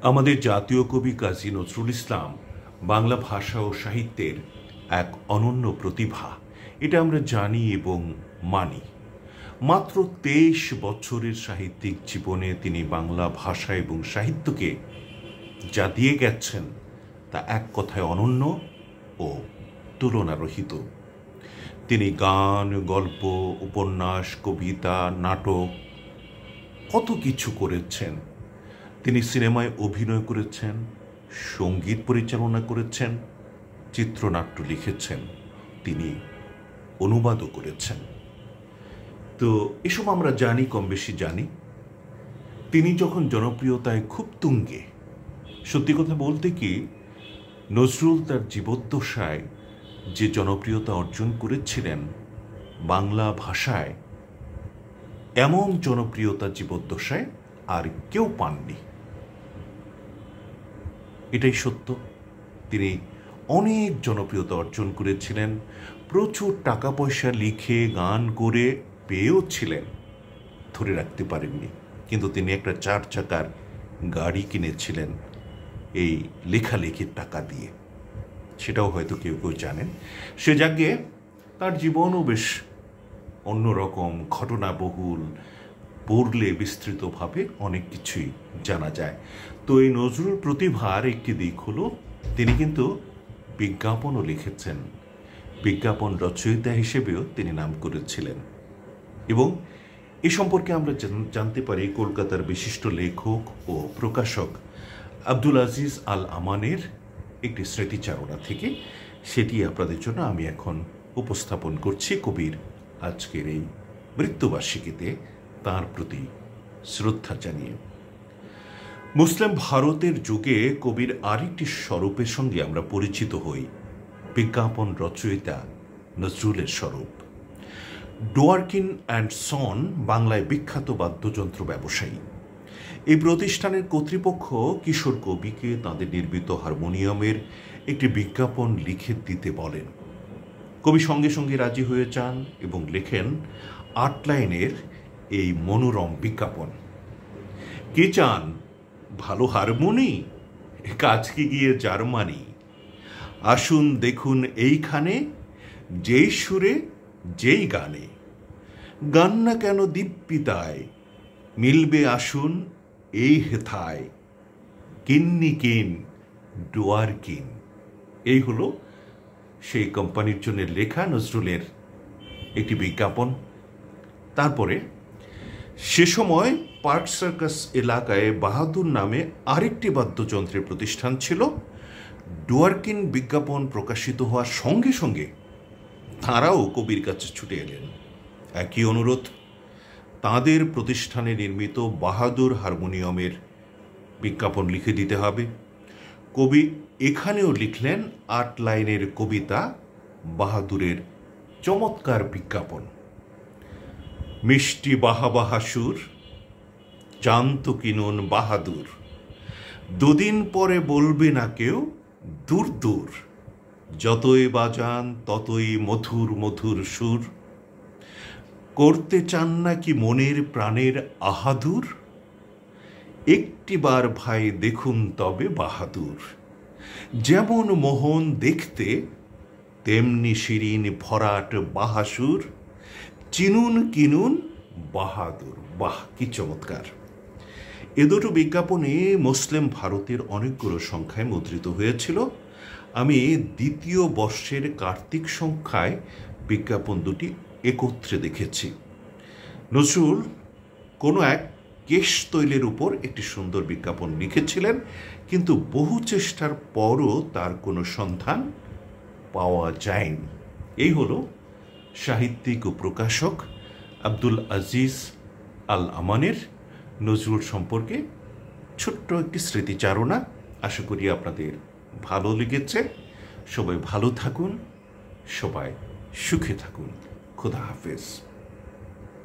আমাদের জাতীয় কবি কাজী নজরুল ইসলাম বাংলা ভাষা ও সাহিত্যের এক অনন্য প্রতিভা, এটা আমরা জানি এবং মানি। মাত্র 23 বছরের সাহিত্যিক জীবনে তিনি বাংলা ভাষা এবং সাহিত্যকে যা দিয়ে গেছেন তা এক কথায় অনন্য ও তুলনারহিত। তিনি গান, গল্প, উপন্যাস, কবিতা, নাটক কত কিছু করেছেন। তিনি সিনেমায় অভিনয় করেছেন, সঙ্গীত পরিচালনা করেছেন, চিত্রনাট্য লিখেছেন, তিনি অনুবাদও করেছেন। তো এসব আমরা জানি, কম বেশি জানি। তিনি যখন জনপ্রিয়তায় খুব তুঙ্গে, সত্যি কথা বলতে কি, নজরুল তার জীবদ্দশায় যে জনপ্রিয়তা অর্জন করেছিলেন বাংলা ভাষায়, এমন জনপ্রিয়তা জীবদ্দশায় আর কেউ পাননি। এটাই সত্য। তিনি অনেক জনপ্রিয়তা অর্জন করেছিলেন, প্রচুর টাকা পয়সা লিখে গান করে পেয়েও ছিলেন, ধরে রাখতে পারেননি। কিন্তু তিনি একটা 4 চাকার গাড়ি কিনেছিলেন এই লেখালেখির টাকা দিয়ে, সেটাও হয়তো কেউ কেউ জানেন। সে জায়গায় তার জীবনও বেশ অন্যরকম, ঘটনাবহুল, পড়লে বিস্তৃতভাবে অনেক কিছুই জানা যায়। তো এই নজরুল প্রতিভার একটি দিক হলো তিনি কিন্তু বিজ্ঞাপনও লিখেছেন, বিজ্ঞাপন রচয়িতা হিসেবেও তিনি নাম করেছিলেন। এবং এ সম্পর্কে আমরা জানতে পারি কলকাতার বিশিষ্ট লেখক ও প্রকাশক আব্দুল আজিজ আল আমানের একটি স্মৃতিচারণা থেকে। সেটি আপনাদের জন্য আমি এখন উপস্থাপন করছি কবির আজকের এই মৃত্যুবার্ষিকীতে তাঁর প্রতি শ্রদ্ধা জানিয়ে। মুসলিম ভারতের যুগে কবির আরেকটি স্বরূপের সঙ্গে আমরা পরিচিত হই, বিজ্ঞাপন রচয়িতা নজরুলের স্বরূপ। ডোয়ার্কিন অ্যান্ড সন বাংলায় বিখ্যাত বাদ্যযন্ত্র ব্যবসায়ী। এই প্রতিষ্ঠানের কর্তৃপক্ষ কিশোর কবিকে তাঁদের নির্মিত হারমোনিয়ামের একটি বিজ্ঞাপন লিখে দিতে বলেন। কবি সঙ্গে সঙ্গে রাজি হয়ে যান এবং লেখেন 8 লাইনের এই মনোরম বিজ্ঞাপন। কে চান ভালো হারমোনি, কাজ কি গিয়ে জার্মানি, আসুন দেখুন এইখানে, যেই সুরে যেই গানে, গান না কেন দিব্যিতায়, মিলবে আসুন এই হেথায়, কিন্নি কিন ডোয়ার্কিন। এই হলো সেই কোম্পানির জন্য লেখা নজরুলের একটি বিজ্ঞাপন। তারপরে সে সময় পার্ক সার্কাস এলাকায় বাহাদুর নামে আরেকটি বাদ্যযন্ত্রের প্রতিষ্ঠান ছিল। ডোয়ার্কিন বিজ্ঞাপন প্রকাশিত হওয়ার সঙ্গে সঙ্গে তাঁরাও কবির কাছে ছুটে এলেন। একই অনুরোধ, তাঁদের প্রতিষ্ঠানে নির্মিত বাহাদুর হারমোনিয়ামের বিজ্ঞাপন লিখে দিতে হবে। কবি এখানেও লিখলেন 8 লাইনের কবিতা বাহাদুরের চমৎকার বিজ্ঞাপন। মিষ্টি বাহা বাহা সুর, জানত কিনুন বাহাদুর, দুদিন পরে বলবে না কেউ দূর দূর, যতই বাজান ততই মধুর মধুর সুর, করতে চান না কি মনের প্রাণের আহাদুর, একটিবার ভাই দেখুন তবে বাহাদুর, যেমন মোহন দেখতে তেমনি শিরিন ভরাট বাহাসুর, চিনুন কিনুন বাহাদুর। বাহ, কি চমৎকার! এ দুটো বিজ্ঞাপনে মুসলিম ভারতের অনেকগুলো সংখ্যায় মুদ্রিত হয়েছিল। আমি 2য় বর্ষের কার্তিক সংখ্যায় বিজ্ঞাপন দুটি একত্রে দেখেছি। নজরুল কোনো এক কেশ তৈলের উপর একটি সুন্দর বিজ্ঞাপন লিখেছিলেন, কিন্তু বহু চেষ্টার পরও তার কোনো সন্ধান পাওয়া যায়নি। এই হলো সাহিত্যিক ও প্রকাশক আব্দুল আজিজ আল আমানের নজরুল সম্পর্কে ছোট্ট একটি স্মৃতিচারণা। আশা করি আপনাদের ভালো লেগেছে। সবাই ভালো থাকুন, সবাই সুখে থাকুন। খোদা হাফেজ।